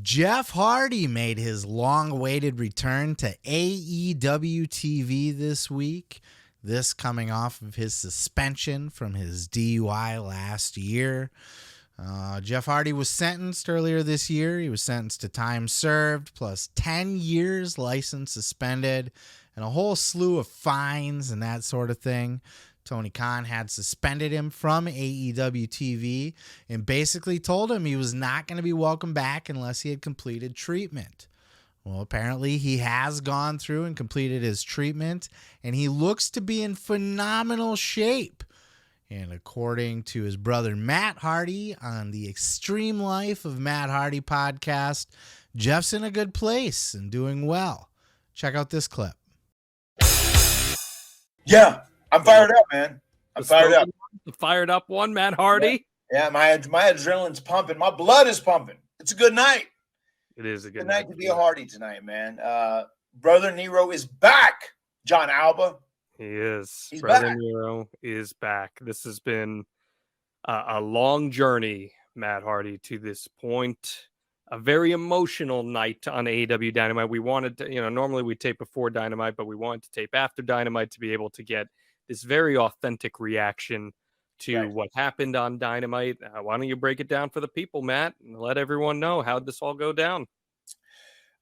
Jeff Hardy made his long-awaited return to AEW TV this week. This coming off of his suspension from his DUI last year. Jeff Hardy was sentenced earlier this year. He was sentenced to time served plus 10 years license suspended and a whole slew of fines and that sort of thing. Tony Khan had suspended him from AEW TV and basically told him he was not going to be welcome back unless he had completed treatment. Well, apparently he has gone through and completed his treatment, and he looks to be in phenomenal shape. And according to his brother Matt Hardy on the Extreme Life of Matt Hardy podcast, Jeff's in a good place and doing well. Check out this clip. Yeah. I'm fired up, man. I'm fired up. The fired up one, Matt Hardy. Yeah, my adrenaline's pumping. My blood is pumping. It's a good night. It is a good night to be a Hardy tonight, man. Brother Nero is back. John Alba. He is. He's Brother back. Nero is back. This has been a long journey, Matt Hardy, to this point. A very emotional night on AEW Dynamite. We wanted to, normally we tape before Dynamite, but we wanted to tape after Dynamite to be able to get this very authentic reaction to what happened on Dynamite. Why don't you break it down for the people, Matt, and let everyone know how'd this all go down?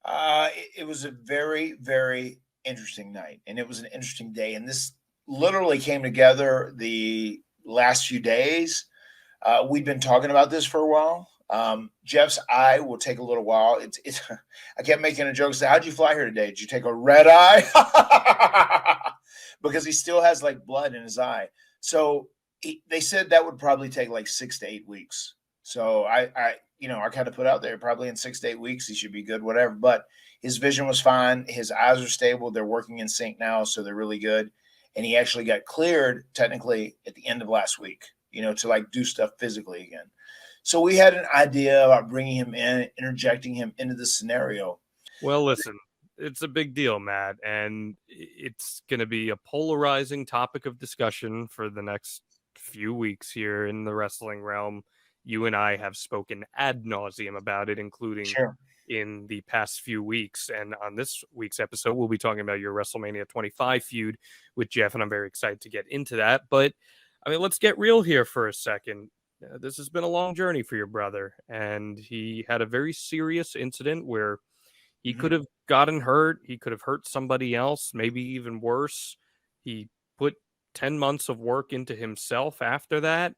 It was a very, very interesting night, and it was an interesting day. And this literally came together the last few days. We've been talking about this for a while. Jeff's eye will take a little while. It's I kept making a joke. Say, how'd you fly here today? Did you take a red eye? Because he still has like blood in his eye. So they said that would probably take like 6 to 8 weeks. So I kind of put out there probably in 6 to 8 weeks, he should be good, whatever. But his vision was fine. His eyes are stable. They're working in sync now. So they're really good. And he actually got cleared technically at the end of last week, to like do stuff physically again. So we had an idea about bringing him in, interjecting him into the scenario. Well, listen, it's a big deal, Matt, and it's going to be a polarizing topic of discussion for the next few weeks here in the wrestling realm. You and I have spoken ad nauseum about it, including in the past few weeks. And on this week's episode, we'll be talking about your WrestleMania 25 feud with Jeff, and I'm very excited to get into that. But, let's get real here for a second. This has been a long journey for your brother, and he had a very serious incident where he could have gotten hurt. He could have hurt somebody else, maybe even worse. He put 10 months of work into himself after that.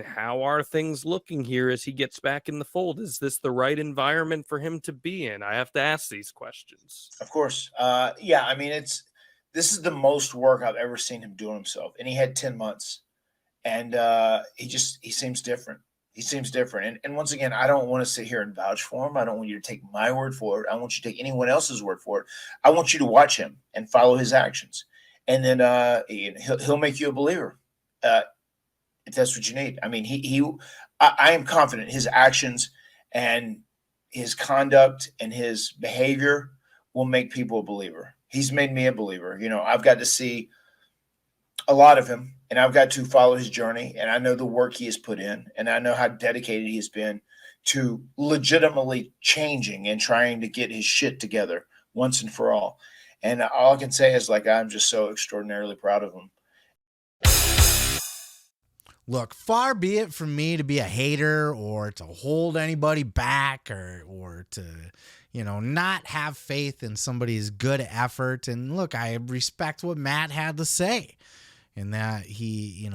How are things looking here as he gets back in the fold? Is this the right environment for him to be in? I have to ask these questions. Of course. This is the most work I've ever seen him do himself. And he had 10 months. And he seems different. He seems different. And once again, I don't want to sit here and vouch for him. I don't want you to take my word for it. I want you to take anyone else's word for it. I want you to watch him and follow his actions. And then he'll make you a believer if that's what you need. I am confident his actions and his conduct and his behavior will make people a believer. He's made me a believer. I've got to see a lot of him, and I've got to follow his journey, and I know the work he has put in, and I know how dedicated he has been to legitimately changing and trying to get his shit together once and for all. And all I can say is, I'm just so extraordinarily proud of him. Look, far be it from me to be a hater or to hold anybody back or to, not have faith in somebody's good effort. And look, I respect what Matt had to say. And that he,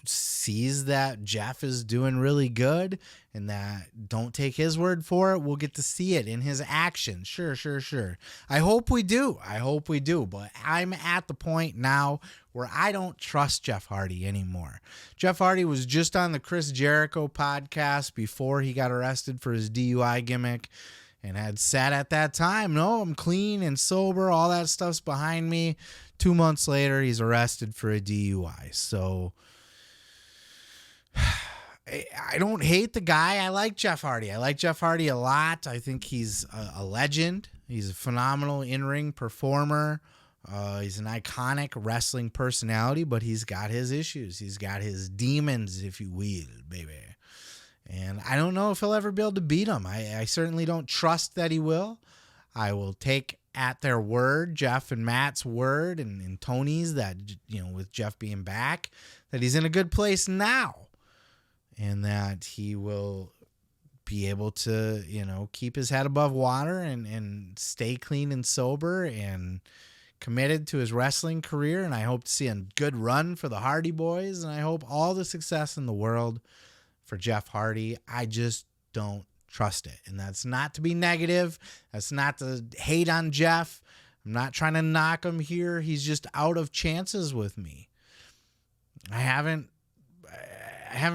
sees that Jeff is doing really good and that don't take his word for it. We'll get to see it in his action. Sure. I hope we do. But I'm at the point now where I don't trust Jeff Hardy anymore. Jeff Hardy was just on the Chris Jericho podcast before he got arrested for his DUI gimmick. And had said at that time, no, I'm clean and sober. All that stuff's behind me. 2 months later, he's arrested for a DUI. So I don't hate the guy. I like Jeff Hardy. A lot. I think he's a legend. He's a phenomenal in-ring performer. He's an iconic wrestling personality, but he's got his issues. He's got his demons, if you will, baby. And I don't know if he'll ever be able to beat him. I certainly don't trust that he will. I will take at their word, Jeff and Matt's word and Tony's, that, with Jeff being back, that he's in a good place now and that he will be able to, keep his head above water and stay clean and sober and committed to his wrestling career. And I hope to see a good run for the Hardy Boys. And I hope all the success in the world for Jeff Hardy. I just don't trust it. And that's not to be negative. That's not to hate on Jeff. I'm not trying to knock him here. He's just out of chances with me. I haven't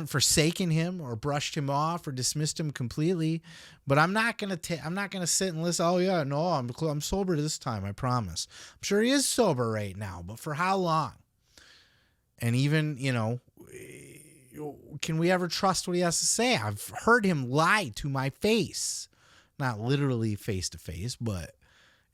forsaken him or brushed him off or dismissed him completely, but I'm not going to sit and listen. Oh yeah, no, I'm sober this time. I promise. I'm sure he is sober right now, but for how long? And even, can we ever trust what he has to say? I've heard him lie to my face, not literally face to face, but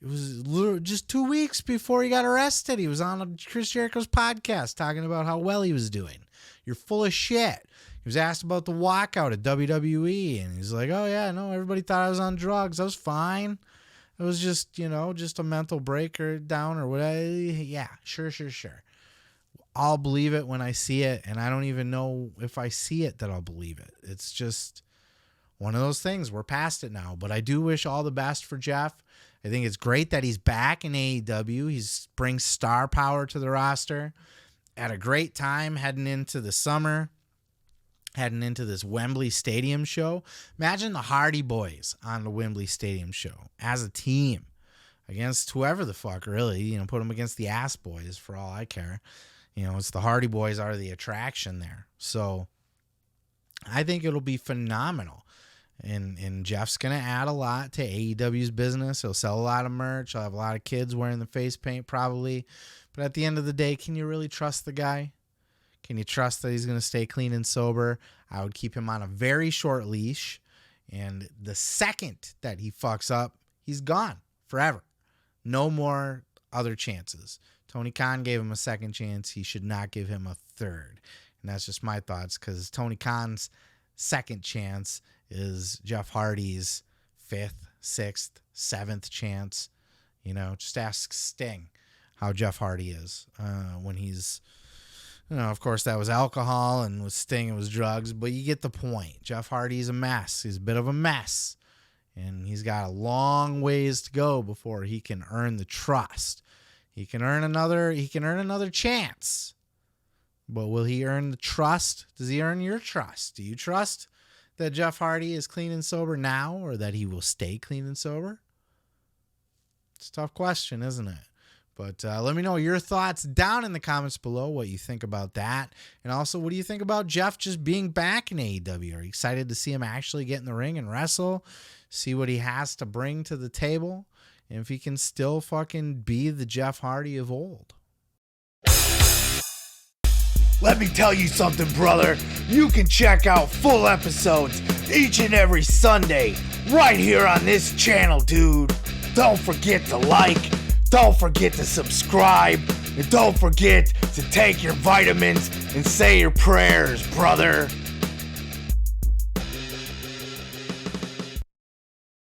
it was just 2 weeks before he got arrested. He was on Chris Jericho's podcast talking about how well he was doing. You're full of shit. He was asked about the walkout at WWE, and he's like, oh yeah, no, everybody thought I was on drugs. I was fine. It was just, just a mental break or down or whatever. Yeah, sure. I'll believe it when I see it, and I don't even know if I see it that I'll believe it. It's just one of those things. We're past it now, but I do wish all the best for Jeff. I think it's great that he's back in AEW. He brings star power to the roster at a great time heading into the summer, heading into this Wembley Stadium show. Imagine the Hardy Boys on the Wembley Stadium show as a team against whoever the fuck, really. Put them against the Ass Boys for all I care. It's the Hardy Boys are the attraction there. So I think it'll be phenomenal. And Jeff's going to add a lot to AEW's business. He'll sell a lot of merch. He'll have a lot of kids wearing the face paint probably. But at the end of the day, can you really trust the guy? Can you trust that he's going to stay clean and sober? I would keep him on a very short leash. And the second that he fucks up, he's gone forever. No more other chances. Tony Khan gave him a second chance. He should not give him a third. And that's just my thoughts, because Tony Khan's second chance is Jeff Hardy's 5th, 6th, 7th chance. Just ask Sting how Jeff Hardy is when he's, of course that was alcohol, and with Sting it was drugs, but you get the point. Jeff Hardy's a mess. He's a bit of a mess, and he's got a long ways to go before he can earn the trust. He can earn another chance. But will he earn the trust? Does he earn your trust? Do you trust that Jeff Hardy is clean and sober now, or that he will stay clean and sober? It's a tough question, isn't it? But let me know your thoughts down in the comments below, what you think about that. And also, what do you think about Jeff just being back in AEW? Are you excited to see him actually get in the ring and wrestle? See what he has to bring to the table? And if he can still fucking be the Jeff Hardy of old. Let me tell you something, brother. You can check out full episodes each and every Sunday right here on this channel, dude. Don't forget to like, don't forget to subscribe, and don't forget to take your vitamins and say your prayers, brother.